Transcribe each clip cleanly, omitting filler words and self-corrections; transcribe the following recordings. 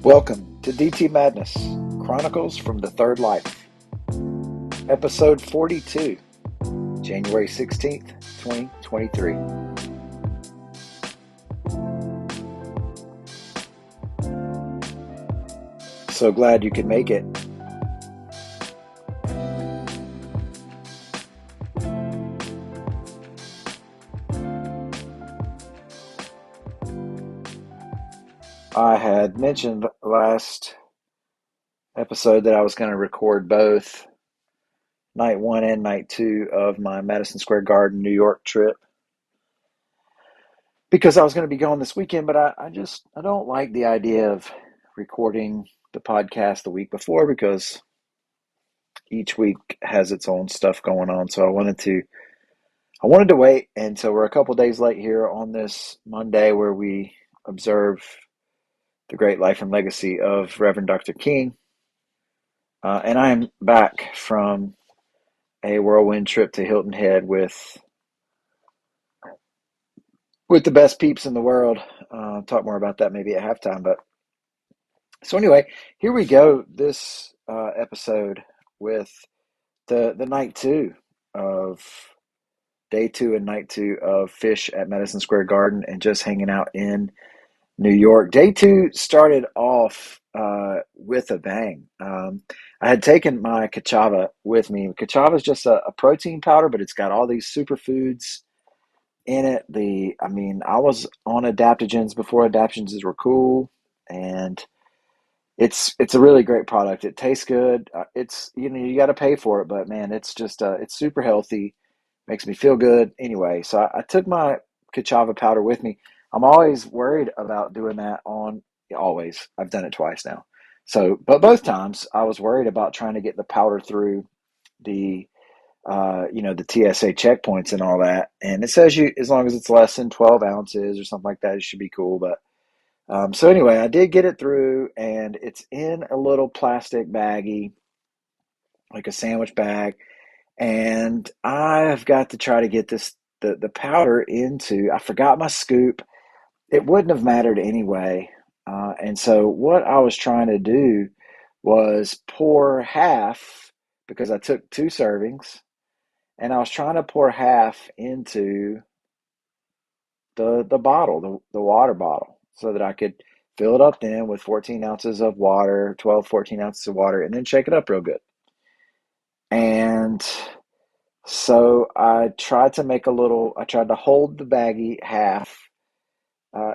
Welcome to DT Madness, Chronicles from the Third Life, Episode 42, January 16th, 2023. So glad you could make it. I had mentioned last episode that I was going to record both night one and night two of my Madison Square Garden, New York trip because I was going to be going this weekend, but I don't like the idea of recording the podcast the week before because each week has its own stuff going on. So I wanted to wait, and so we're a couple days late here on this Monday where we observe the great life and legacy of Reverend Dr. King. And I am back from a whirlwind trip to Hilton Head with the best peeps in the world. Talk more about that maybe at halftime. But so anyway, here we go. This episode with the night two of day two and night two of Phish at Madison Square Garden and just hanging out in New York. Day two started off with a bang. I had taken my cachava with me. Cachava is just a protein powder, but it's got all these superfoods in it. I was on adaptogens before adaptogens were cool, and it's a really great product. It tastes good. It's you got to pay for it, but man, it's super healthy. Makes me feel good. Anyway, so I took my cachava powder with me. I'm always worried about doing that on always. I've done it twice now. So, but both times I was worried about trying to get the powder through the the TSA checkpoints and all that. And it says you as long as it's less than 12 ounces or something like that, it should be cool. But so anyway, I did get it through, and it's in a little plastic baggie, like a sandwich bag. And I've got to try to get the powder into. I forgot my scoop. It wouldn't have mattered anyway. And so what I was trying to do was pour half because I took two servings, and I was trying to pour half into the bottle, the water bottle, so that I could fill it up then with 14 ounces of water, 12, 14 ounces of water, and then shake it up real good. And so I tried to hold the baggie half,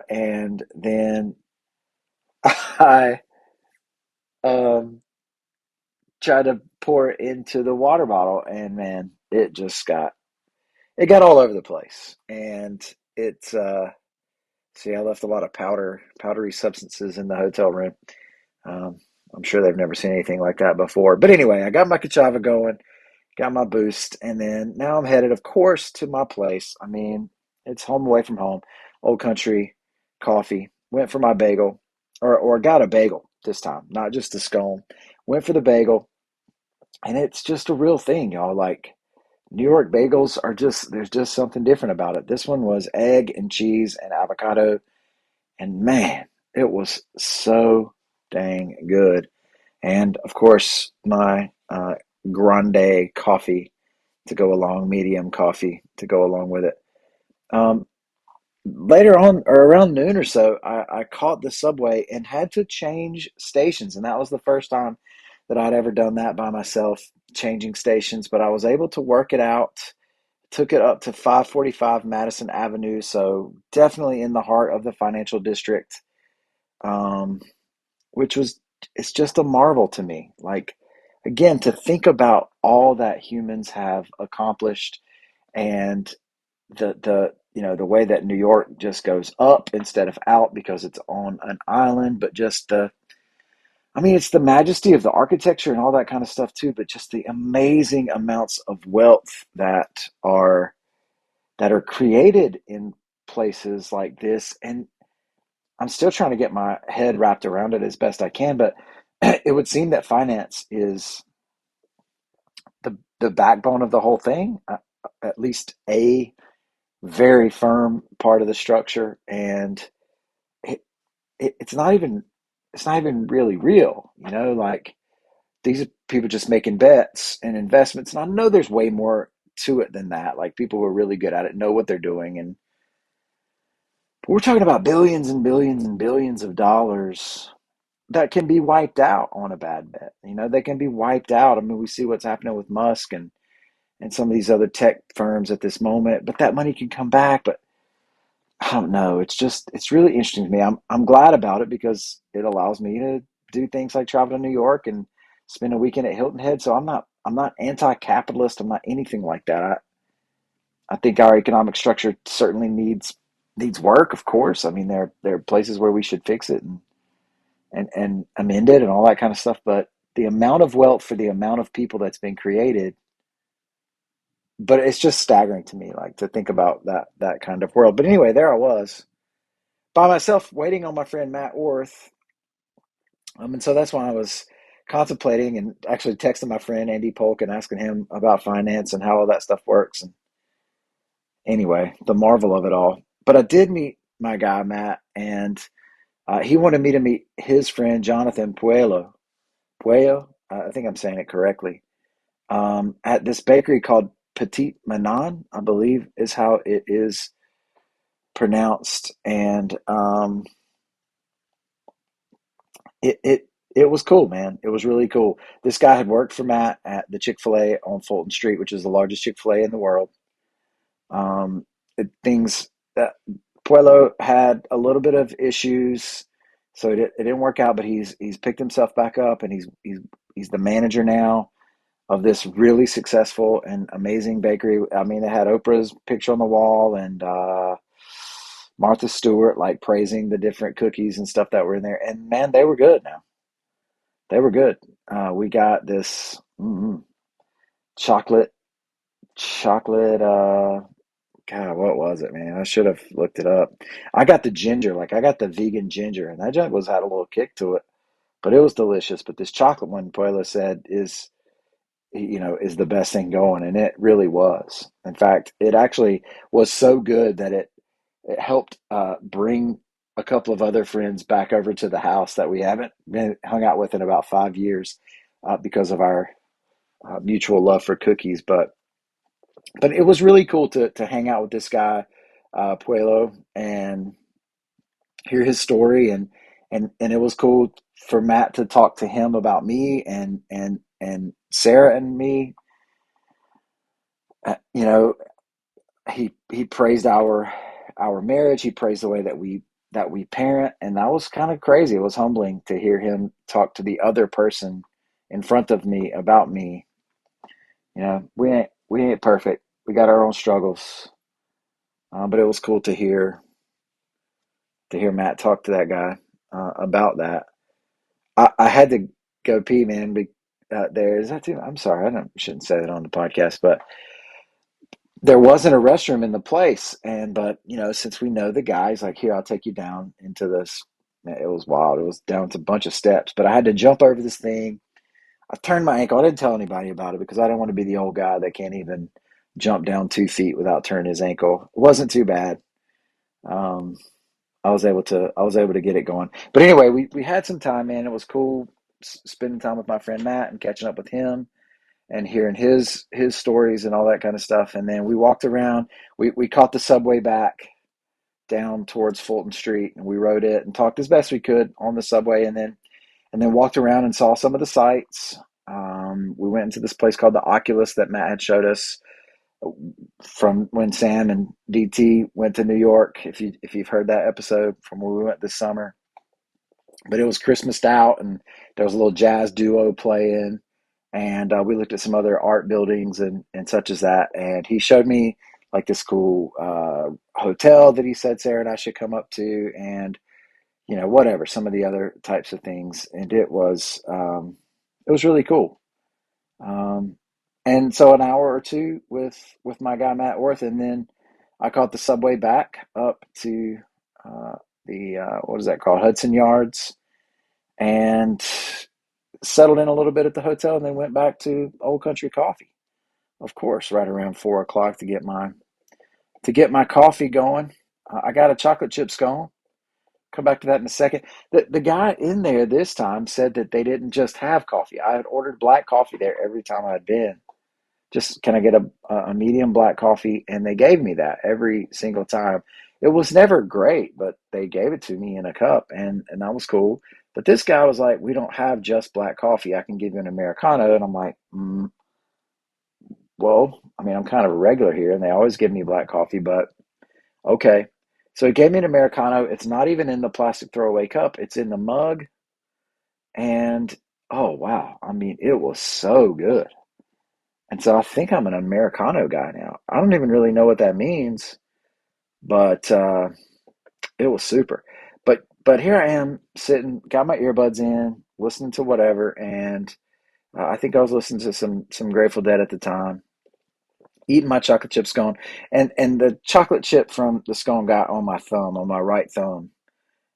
and then I um, tried to pour it into the water bottle, and man, it got all over the place. And it's, see, I left a lot of powdery substances in the hotel room. Um, I'm sure they've never seen anything like that before. But anyway, I got my cachava going, got my boost, and then now I'm headed, of course, to my place. I mean, it's home away from home, Old Country Coffee. Went for my bagel, or got a bagel this time, not just a scone. Went for the bagel, and it's just a real thing, y'all. Like New York bagels there's just something different about it. This one was egg and cheese and avocado, and man, it was so dang good. And of course, my grande coffee to go along, medium coffee to go along with it. Um, Later on, or around noon or so, I caught the subway and had to change stations. And that was the first time that I'd ever done that by myself, changing stations. But I was able to work it out. Took it up to 545 Madison Avenue. So definitely in the heart of the financial district, um, which was, it's just a marvel to me. Like, again, to think about all that humans have accomplished, and the way that New York just goes up instead of out because it's on an island, but just it's the majesty of the architecture and all that kind of stuff too, but just the amazing amounts of wealth that are created in places like this. And I'm still trying to get my head wrapped around it as best I can, but it would seem that finance is the backbone of the whole thing, at least a very firm part of the structure. And it, it's not even it's not even really real, like these are people just making bets and investments. And I know there's way more to it than that. Like people who are really good at it know what they're doing. And we're talking about billions and billions and billions of dollars that can be wiped out on a bad bet. They can be wiped out. I mean, we see what's happening with Musk and some of these other tech firms at this moment, but that money can come back. But I don't know. It's really interesting to me. I'm glad about it because it allows me to do things like travel to New York and spend a weekend at Hilton Head. So I'm not anti-capitalist. I'm not anything like that. I think our economic structure certainly needs work, of course. I mean, there are places where we should fix it and amend it and all that kind of stuff. But the amount of wealth for the amount of people that's been created, but it's just staggering to me, like to think about that kind of world. But anyway, there I was by myself waiting on my friend Matt Orth. And so that's why I was contemplating and actually texting my friend Andy Polk and asking him about finance and how all that stuff works. And anyway, the marvel of it all. But I did meet my guy Matt, and he wanted me to meet his friend Jonathan Puello. Puello, I think I'm saying it correctly. At this bakery called Petit Manon, I believe is how it is pronounced, and it was cool, man. It was really cool. This guy had worked for Matt at the Chick-fil-A on Fulton Street, which is the largest Chick-fil-A in the world. Things that Puello had a little bit of issues, so it didn't work out. But he's picked himself back up, and he's the manager now of this really successful and amazing bakery. I mean, it had Oprah's picture on the wall and Martha Stewart like praising the different cookies and stuff that were in there. And man, they were good. Now they were good. We got this chocolate chocolate. God, what was it, man? I should have looked it up. I got the ginger, like I got the vegan ginger, and that junk was had a little kick to it, but it was delicious. But this chocolate one, Pueblo said, is the best thing going, and it really was. In fact, it actually was so good that it helped bring a couple of other friends back over to the house that we haven't been hung out with in about 5 years because of our mutual love for cookies. But it was really cool to hang out with this guy, Puelo, and hear his story, and it was cool for Matt to talk to him about me and Sarah and me. You know, he praised our marriage. He praised the way that we parent, and that was kind of crazy. It was humbling to hear him talk to the other person in front of me about me. We ain't perfect. We got our own struggles, but it was cool to hear Matt talk to that guy about that. I had to go pee, man. There is that too. I'm sorry, shouldn't say that on the podcast, but there wasn't a restroom in the place, and but since we know the guys, like here, I'll take you down into this. Man, it was wild. It was down to a bunch of steps, but I had to jump over this thing. I turned my ankle. I didn't tell anybody about it because I didn't want to be the old guy that can't even jump down 2 feet without turning his ankle. It wasn't too bad. Um, I was able to get it going. But anyway, we had some time, man. It was cool spending time with my friend Matt and catching up with him and hearing his stories and all that kind of stuff. And then we walked around. We caught the subway back down towards Fulton Street, and we rode it and talked as best we could on the subway, and then walked around and saw some of the sights. We went into this place called the Oculus that Matt had showed us from when Sam and DT went to New York. If you've heard that episode from where we went this summer, but it was Christmased out, and there was a little jazz duo playing, and we looked at some other art buildings and such as that. And he showed me like this cool hotel that he said Sarah and I should come up to, and whatever some of the other types of things. And it was really cool. Um, and so an hour or two with my guy Matt Orth, and then I caught the subway back up to uh, the what is that called, Hudson Yards, and settled in a little bit at the hotel, and then went back to Old Country Coffee. Of course, right around 4 o'clock to get my coffee going. I got a chocolate chip scone come back to that in a second. The guy in there this time said that they didn't just have coffee. I had ordered black coffee there every time I'd been. Just can I get a medium black coffee? And they gave me that every single time. It was never great, but they gave it to me in a cup, and that was cool. But this guy was like, "We don't have just black coffee. I can give you an Americano." And I'm like, "Well, I mean, I'm kind of a regular here, and they always give me black coffee, but okay." So he gave me an Americano. It's not even in the plastic throwaway cup. It's in the mug, and oh wow, I mean, it was so good. And so I think I'm an Americano guy now. I don't even really know what that means, but it was super. But here I am sitting, got my earbuds in, listening to whatever, and I think I was listening to some Grateful Dead at the time, eating my chocolate chip scone, and the chocolate chip from the scone got on my thumb, on my right thumb,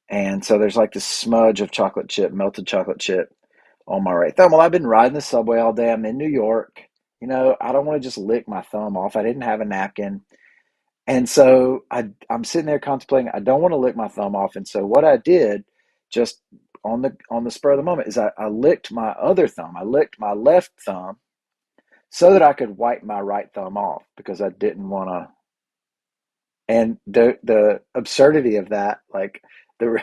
and so there's like this smudge of chocolate chip, melted chocolate chip on my right thumb. Well, I've been riding the subway all day. I'm in New York. I don't want to just lick my thumb off. I didn't have a napkin. And so I'm sitting there contemplating, I don't want to lick my thumb off. And so what I did just on the spur of the moment is I licked my other thumb. I licked my left thumb so that I could wipe my right thumb off because I didn't want to. And the absurdity of that, like the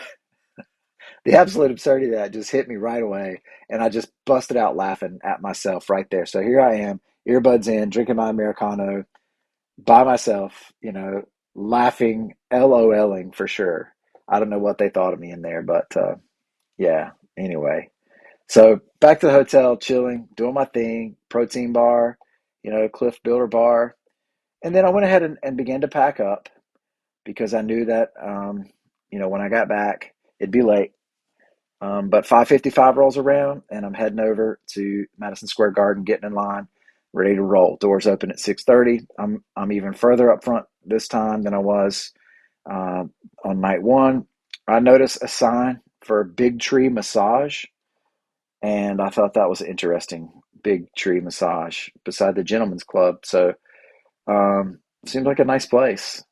the absolute absurdity of that just hit me right away. And I just busted out laughing at myself right there. So here I am, earbuds in, drinking my Americano by myself, laughing, LOLing for sure. I don't know what they thought of me in there, but yeah, anyway. So back to the hotel, chilling, doing my thing, protein bar, Cliff Builder bar. And then I went ahead and began to pack up because I knew that, when I got back, it'd be late. But 5:55 rolls around, and I'm heading over to Madison Square Garden, getting in line, ready to roll. Doors open at 6:30. I'm even further up front this time than I was uh, on night one. I noticed a sign for Big Tree Massage, and I thought that was interesting. Big Tree Massage beside the Gentlemen's Club. So seems like a nice place,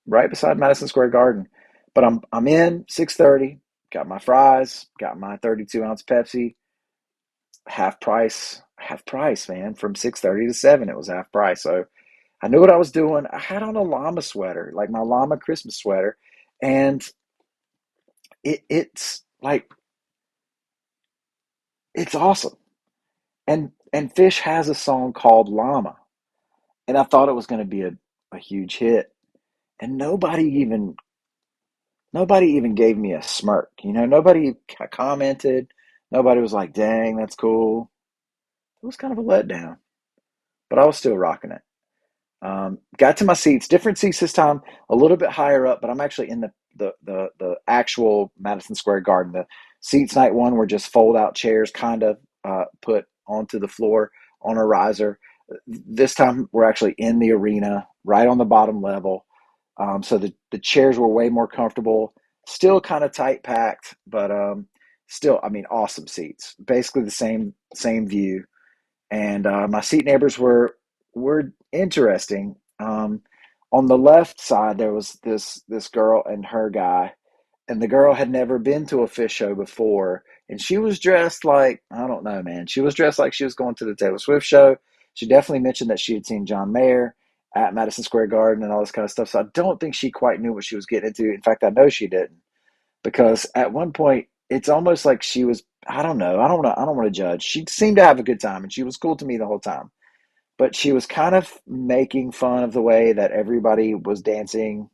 right beside Madison Square Garden. But I'm in 6:30. Got my fries, got my 32-ounce Pepsi, half price, man. From 6:30 to 7, it was half price. So I knew what I was doing. I had on a llama sweater, like my llama Christmas sweater, and it's like it's awesome. And Phish has a song called Llama, and I thought it was going to be a huge hit, and nobody even gave me a smirk. Nobody commented. Nobody was like, "Dang, that's cool." It was kind of a letdown, but I was still rocking it. Got to my seats, different seats this time, a little bit higher up, but I'm actually in the actual Madison Square Garden. The seats night one were just fold out chairs, kind of put onto the floor on a riser. This time we're actually in the arena, right on the bottom level. So the chairs were way more comfortable, still kind of tight packed, but still, I mean, awesome seats. Basically the same view, and my seat neighbors were interesting. On the left side, there was this girl and her guy, and the girl had never been to a Phish show before, and she was dressed like, I don't know, man. She was dressed like she was going to the Taylor Swift show. She definitely mentioned that she had seen John Mayer at Madison Square Garden and all this kind of stuff. So I don't think she quite knew what she was getting into. In fact, I know she didn't, because at one point it's almost like she was, I don't know, I don't want to judge. She seemed to have a good time, and she was cool to me the whole time, but she was kind of making fun of the way that everybody was dancing.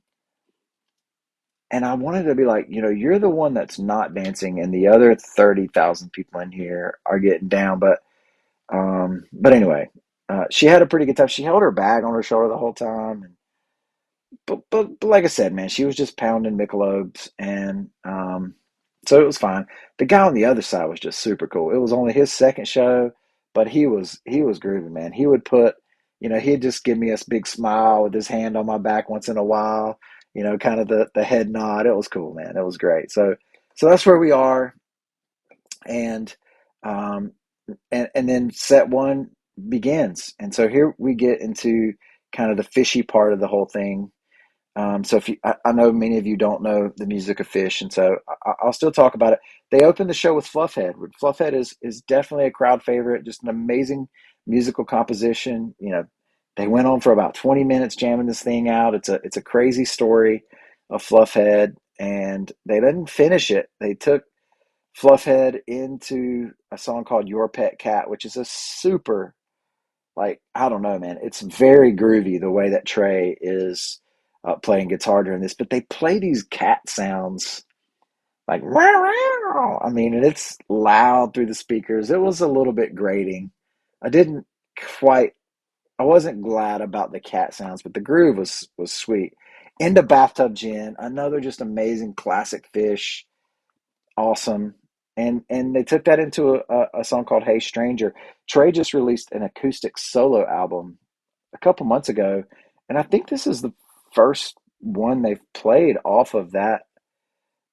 And I wanted to be like, you're the one that's not dancing, and the other 30,000 people in here are getting down. But anyway, she had a pretty good time. She held her bag on her shoulder the whole time, and but like I said, man, she was just pounding Michelob's, and so it was fine. The guy on the other side was just super cool. It was only his second show, but he was groovy, man. He would put, he'd just give me a big smile with his hand on my back once in a while, kind of the head nod. It was cool, man. It was great. So that's where we are, and um, and then set one begins, and so here we get into kind of the fishy part of the whole thing. So if you, I know many of you don't know the music of Phish, and so I'll still talk about it. They opened the show with Fluffhead. Fluffhead is definitely a crowd favorite, just an amazing musical composition. They went on for about 20 minutes jamming this thing out. It's a crazy story of Fluffhead, and they didn't finish it. They took Fluffhead into a song called Your Pet Cat, which is a super, like, I don't know, man. It's very groovy the way that Trey is playing guitar during this, but they play these cat sounds like, "Wow, wow." I mean, and it's loud through the speakers. It was a little bit grating. I didn't quite, I wasn't glad about the cat sounds, but the groove was sweet. Into Bathtub Gin, another just amazing classic Phish, awesome. And they took that into a song called Hey Stranger. Trey just released an acoustic solo album a couple months ago, and I think this is the first one they've played off of that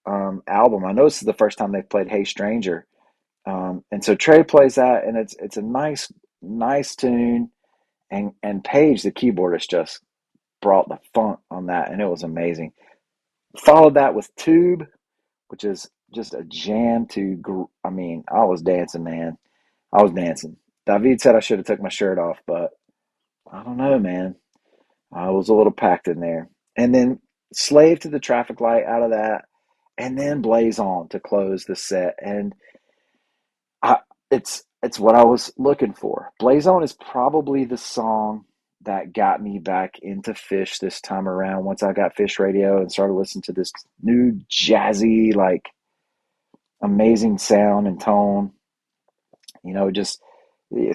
album. I know this is the first time they've played Hey Stranger, and so Trey plays that, and it's a nice tune, and Paige, the keyboardist, just brought the funk on that, and it was amazing. Followed that with Tube, which is just a jam to. I mean, I was dancing, man. I was dancing. David said I should have took my shirt off, but I don't know, man. I was a little packed in there. And then Slave to the Traffic Light out of that, and then Blaze On to close the set. And I, it's what I was looking for. Blaze On is probably the song that got me back into Phish this time around. Once I got Phish Radio and started listening to this new jazzy, like, amazing sound and tone. Just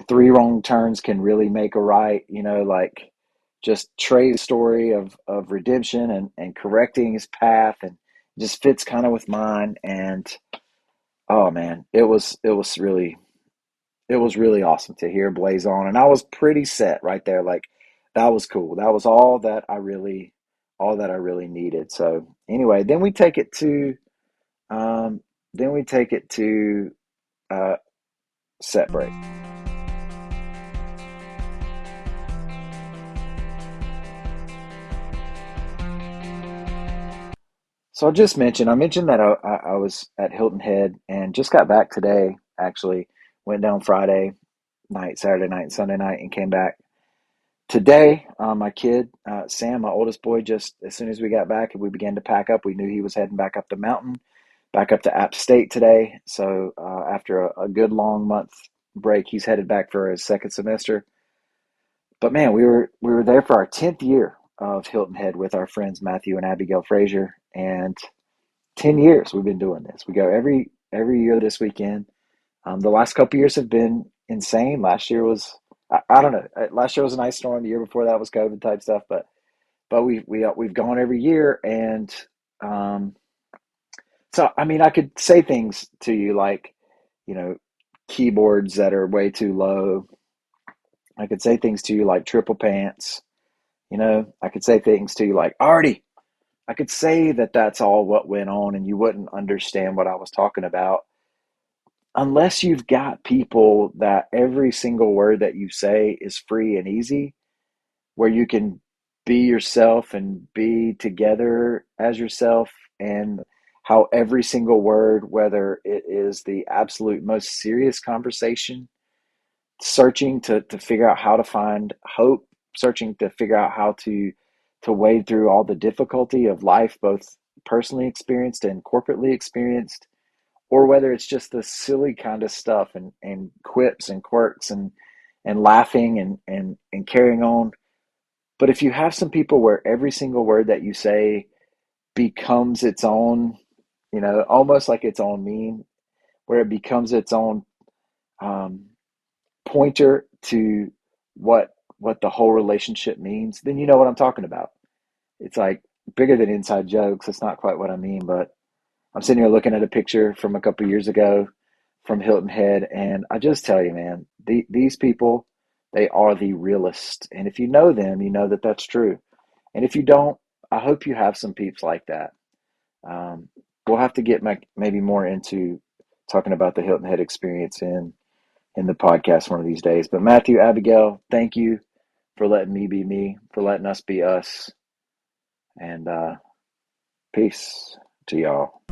three wrong turns can really make a right. Like, just Trey's story of redemption and correcting his path, and just fits kind of with mine. And oh man, it was really awesome to hear Blaze On, and I was pretty set right there. Like, that was cool. That was all that I really needed. So anyway, um, then we take it to uh, set break. I mentioned that I was at Hilton Head and just got back today, actually. Went down Friday night, Saturday night, and Sunday night, and came back today. My kid, Sam, my oldest boy, just as soon as we got back and we began to pack up, we knew he was heading back up the mountain, back up to App State today. So after a good long month break, he's headed back for his second semester. But man, we were there for our 10th year of Hilton Head with our friends Matthew and Abigail Frazier, and 10 years we've been doing this. We go every year this weekend. The last couple years have been insane. Last year was, I don't know. Last year was an ice storm. The year before that was COVID type stuff. But we've gone every year, and um, so I mean, I could say things to you like, you know keyboards that are way too low. I could say things to you like triple pants. I could say things to you like Artie. I could say that that's all what went on, and you wouldn't understand what I was talking about unless you've got people that every single word that you say is free and easy, where you can be yourself and be together as yourself, and how every single word, whether it is the absolute most serious conversation, searching to figure out how to find hope, searching to figure out how to wade through all the difficulty of life, both personally experienced and corporately experienced, or whether it's just the silly kind of stuff and quips and quirks and laughing and carrying on. But if you have some people where every single word that you say becomes its own, almost like its own meme, where it becomes its own um, pointer to what the whole relationship means, then you know what I'm talking about. It's like bigger than inside jokes. It's not quite what I mean, but I'm sitting here looking at a picture from a couple years ago from Hilton Head, and I just tell you, man, these people, they are the realest. And if you know them, you know that that's true. And if you don't, I hope you have some peeps like that. Um, we'll have to get maybe more into talking about the Hilton Head experience in the podcast one of these days. But Matthew, Abigail, thank you for letting me be me, for letting us be us. And peace to y'all.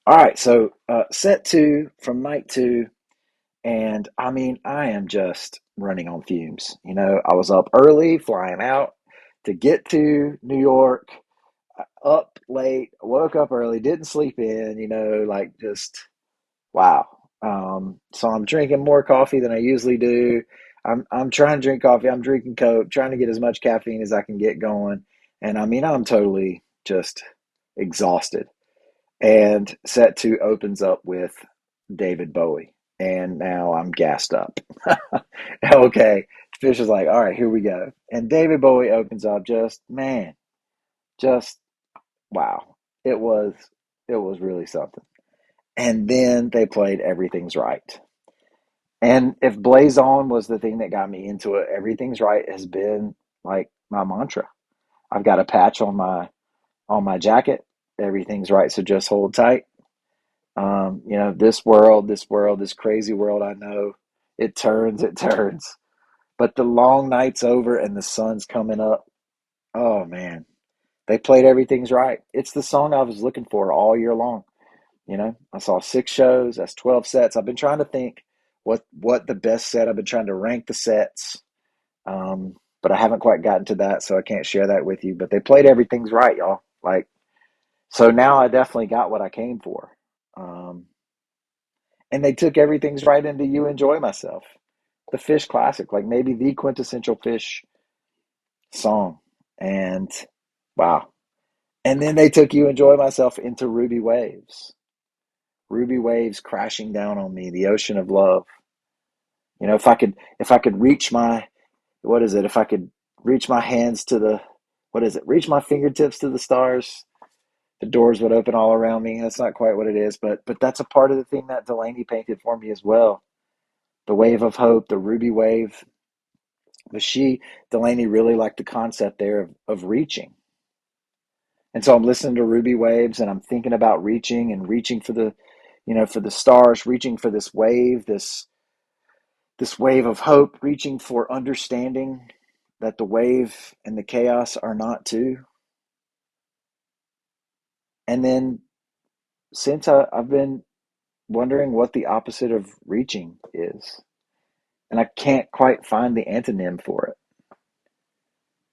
All right, so set two from night two, and I mean, I am just running on fumes. I was up early, flying out to get to New York, up late, woke up early, didn't sleep in, like just wow. So I'm drinking more coffee than I usually do. I'm trying to drink coffee. I'm drinking Coke, trying to get as much caffeine as I can get going. And I mean, I'm totally just exhausted. And set two opens up with David Bowie. And now I'm gassed up. Okay. Fish is like, all right, here we go. And David Bowie opens up just, man, just wow. It was it was really something. And then they played Everything's Right. And if Blaze On was the thing that got me into it, Everything's Right has been like my mantra. I've got a patch on my jacket. Everything's right, so just hold tight. This world, this crazy world I know, it turns. But the long night's over and the sun's coming up. Oh man, they played Everything's Right. It's the song I was looking for all year long. I saw 6 shows. That's 12 sets. I've been trying to think what the best set. I've been trying to rank the sets, but I haven't quite gotten to that, so I can't share that with you. But they played Everything's Right, y'all. Like so now I definitely got what I came for. Um, and they took Everything's Right into You Enjoy Myself, the Phish classic, like maybe the quintessential Phish song. And wow. And then they took You Enjoy Myself into Ruby Waves. Ruby waves crashing down on me, the ocean of love. If I could reach my what is it? If I could reach my hands to the what is it? Reach my fingertips to the stars, the doors would open all around me. That's not quite what it is, but that's a part of the thing that Delaney painted for me as well. The wave of hope, the ruby wave. But Delaney really liked the concept there of reaching. And so I'm listening to Ruby Waves and I'm thinking about reaching and reaching for the stars, reaching for this wave of hope, reaching for understanding that the wave and the chaos are not two. And then since I've been wondering what the opposite of reaching is, and I can't quite find the antonym for it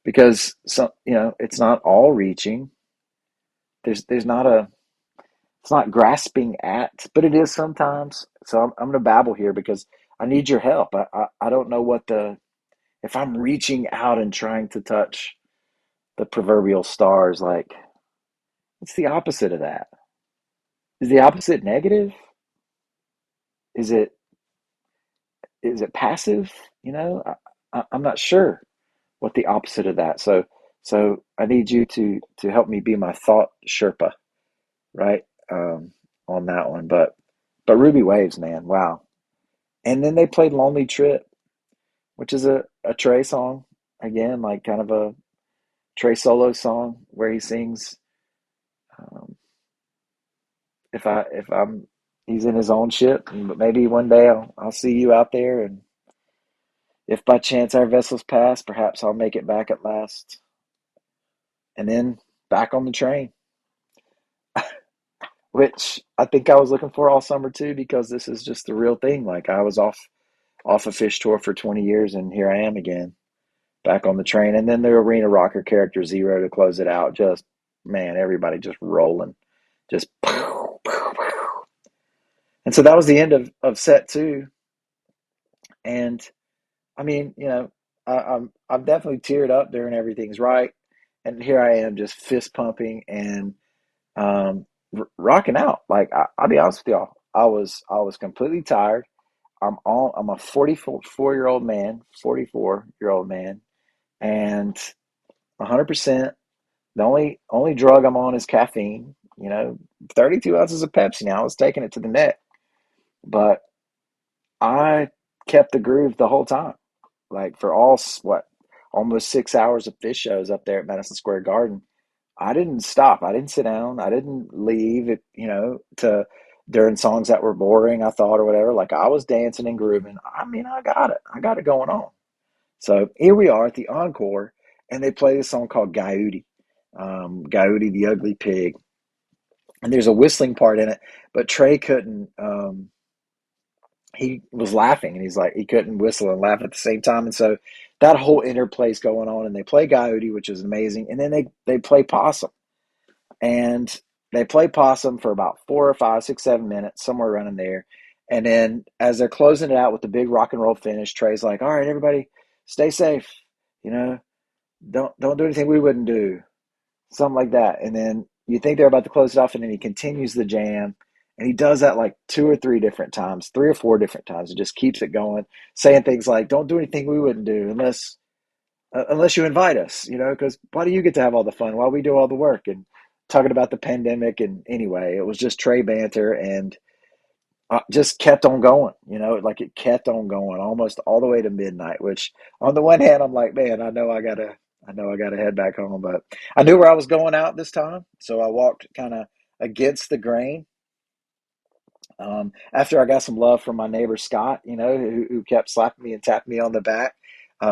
because it's not all reaching. There's not a it's not grasping at, but it is sometimes. So I'm going to babble here because I need your help. I don't know if I'm reaching out and trying to touch the proverbial stars, like it's the opposite of that. Is the opposite negative? Is it passive? I'm not sure what the opposite of that. So I need you to help me be my thought Sherpa, right? On that one. But Ruby Waves, man, wow. And then they played Lonely Trip, which is a Trey song. Again, like kind of a Trey solo song where he sings um, if I'm he's in his own ship, but maybe one day I'll see you out there, and if by chance our vessels pass, perhaps I'll make it back at last, and then back on the train, which I think I was looking for all summer too, because this is just the real thing. Like I was off a Fish tour for 20 years, and here I am again, back on the train, and then the arena rocker character Zero to close it out. Just man, everybody just rolling, just. And so that was the end of set two. And I mean, I'm definitely teared up during Everything's Right, and here I am just fist pumping and rocking out. Like I'll be honest with y'all, I was completely tired. I'm a 44-year-old man, 44-year-old man, and 100%. The only drug I'm on is caffeine. 32 ounces of Pepsi. Now I was taking it to the neck, but I kept the groove the whole time. Like for almost 6 hours of Phish shows up there at Madison Square Garden. I didn't stop. I didn't sit down. I didn't leave it, to during songs that were boring, I thought, or whatever. Like I was dancing and grooving. I mean, I got it. I got it going on. So here we are at the encore, and they play this song called Coyote, Coyote the Ugly Pig. And there's a whistling part in it, but Trey couldn't. He was laughing, and he's like he couldn't whistle and laugh at the same time, and so that whole interplay's going on. And they play Coyote, which is amazing, and then they play Possum, and they play Possum for about 4 or 5, 6, 7 minutes, somewhere around in there. And then as they're closing it out with the big rock and roll finish, Trey's like, "All right, everybody, stay safe. You know, don't do anything we wouldn't do." Something like that. And then you think they're about to close it off, and then he continues the jam. And he does that like 2 or 3 different times, 3 or 4 different times. It just keeps it going, saying things like, "Don't do anything we wouldn't do unless you invite us, because why do you get to have all the fun while we do all the work?" And talking about the pandemic. And anyway, it was just Trey banter, and just kept on going, like it kept on going almost all the way to midnight, which on the one hand, I'm like, man, I know I gotta head back home, but I knew where I was going out this time. So I walked kind of against the grain. After I got some love from my neighbor Scott, who kept slapping me and tapping me on the back,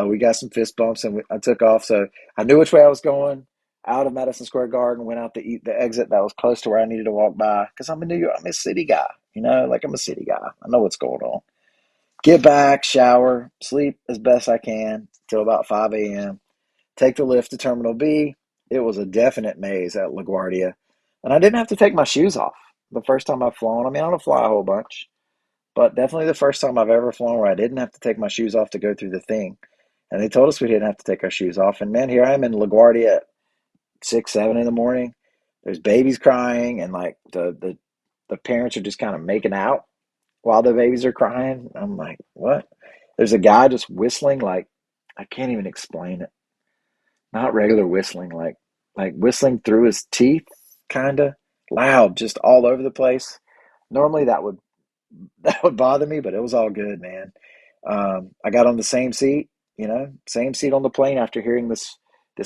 we got some fist bumps, and I took off. So I knew which way I was going. Out of Madison Square Garden, went out the exit that was close to where I needed to walk by, because I'm a New York, I'm a city guy. Like I'm a city guy. I know what's going on. Get back, shower, sleep as best I can till about 5 a.m. Take the lift to Terminal B. It was a definite maze at LaGuardia, and I didn't have to take my shoes off the first time I've flown. I mean, I don't fly a whole bunch, but definitely the first time I've ever flown where I didn't have to take my shoes off to go through the thing. And they told us we didn't have to take our shoes off. And man, here I am in LaGuardia at 6, 7 in the morning. There's babies crying, and like the parents are just kind of making out while the babies are crying. I'm like, what? There's a guy just whistling like I can't even explain it. Not regular whistling, like whistling through his teeth, kinda loud, just all over the place. Normally that would that would bother me, but it was all good, man. I got on the same seat, same seat on the plane after hearing this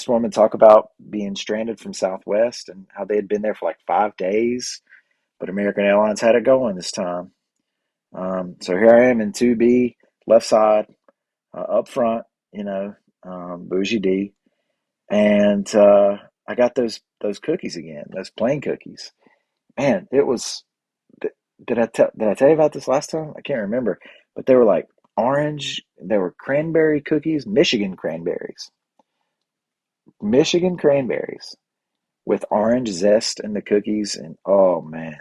woman talk about being stranded from Southwest and how they had been there for like 5 days, but American Airlines had it going this time. So here I am in 2B, left side, up front, bougie D, and I got those cookies again, those plain cookies. Man, it was. Did I tell you about this last time? I can't remember, but they were like orange. They were cranberry cookies, Michigan cranberries with orange zest in the cookies, and oh man,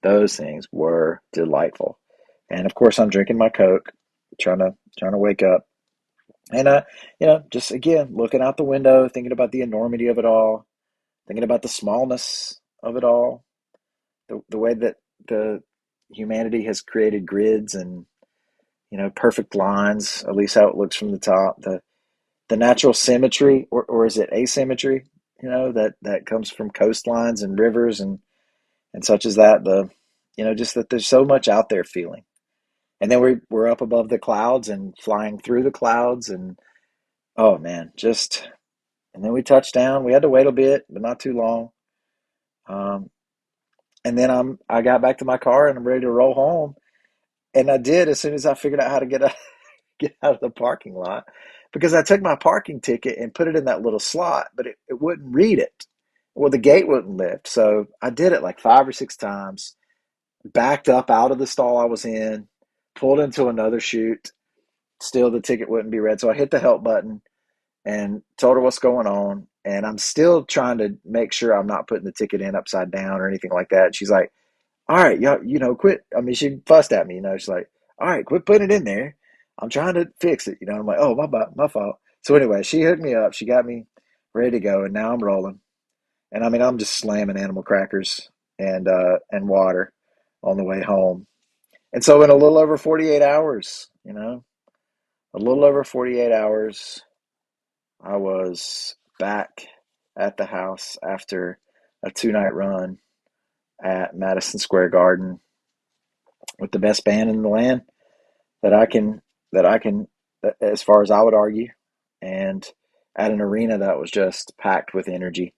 those things were delightful. And of course, I'm drinking my Coke, trying to wake up, and just again looking out the window, thinking about the enormity of it all, thinking about the smallness of it all, the way that the humanity has created grids and perfect lines, at least how it looks from the top. The natural symmetry, or is it asymmetry? That comes from coastlines and rivers and such as that. Just that there's so much out there feeling. And then we're up above the clouds and flying through the clouds, and oh man, just and then we touched down. We had to wait a bit, but not too long. Um, and then I got back to my car and I'm ready to roll home. And I did as soon as I figured out how to get out of the parking lot, because I took my parking ticket and put it in that little slot, but it wouldn't read it. Well, the gate wouldn't lift. So I did it like 5 or 6 times, backed up out of the stall I was in, pulled into another chute. Still, the ticket wouldn't be read. So I hit the help button and told her what's going on. And I'm still trying to make sure I'm not putting the ticket in upside down or anything like that. She's like, all right, y'all, quit. I mean, she fussed at me, she's like, all right, quit putting it in there. I'm trying to fix it. I'm like, oh, my fault. So anyway, she hooked me up. She got me ready to go, and now I'm rolling. And I mean, I'm just slamming animal crackers and water on the way home. And so in a little over 48 hours, a little over 48 hours, I was back at the house after a 2 night run at Madison Square Garden with the best band in the land that I can, as far as I would argue, and at an arena that was just packed with energy.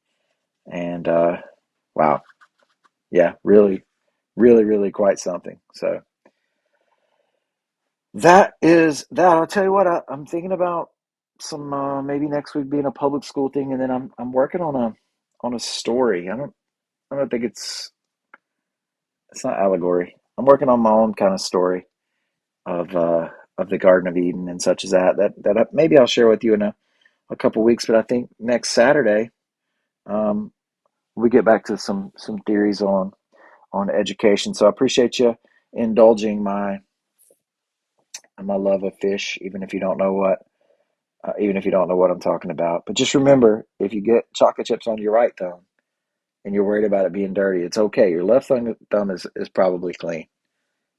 And wow, yeah, really, really, really quite something. So that is that. I'll tell you what, I'm thinking about some maybe next week being a public school thing, and then I'm working on a story. I don't think it's not allegory. I'm working on my own kind of story of the Garden of Eden and such as that. Maybe I'll share with you in a couple weeks. But I think next Saturday, um, we get back to some theories on education. So I appreciate you indulging my love of fish, even if you don't know what I'm talking about. But just remember, if you get chocolate chips on your right thumb and you're worried about it being dirty, it's okay. Your left thumb is probably clean.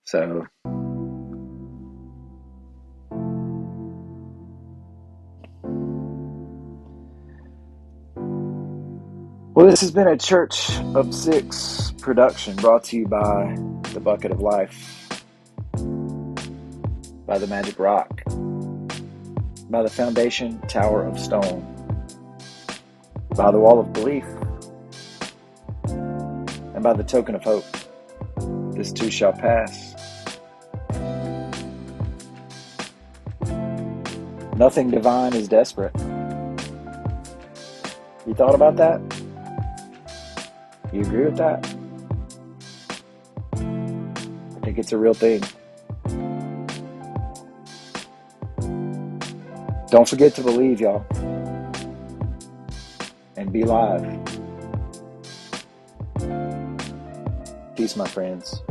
So, well, this has been a Church of Six production brought to you by the Bucket of Life, by the Magic Rock, by the Foundation Tower of Stone, by the Wall of Belief, and by the Token of Hope. This too shall pass. Nothing divine is desperate. You thought about that? You agree with that? I think it's a real thing. Don't forget to believe, y'all. And be live. Peace, my friends.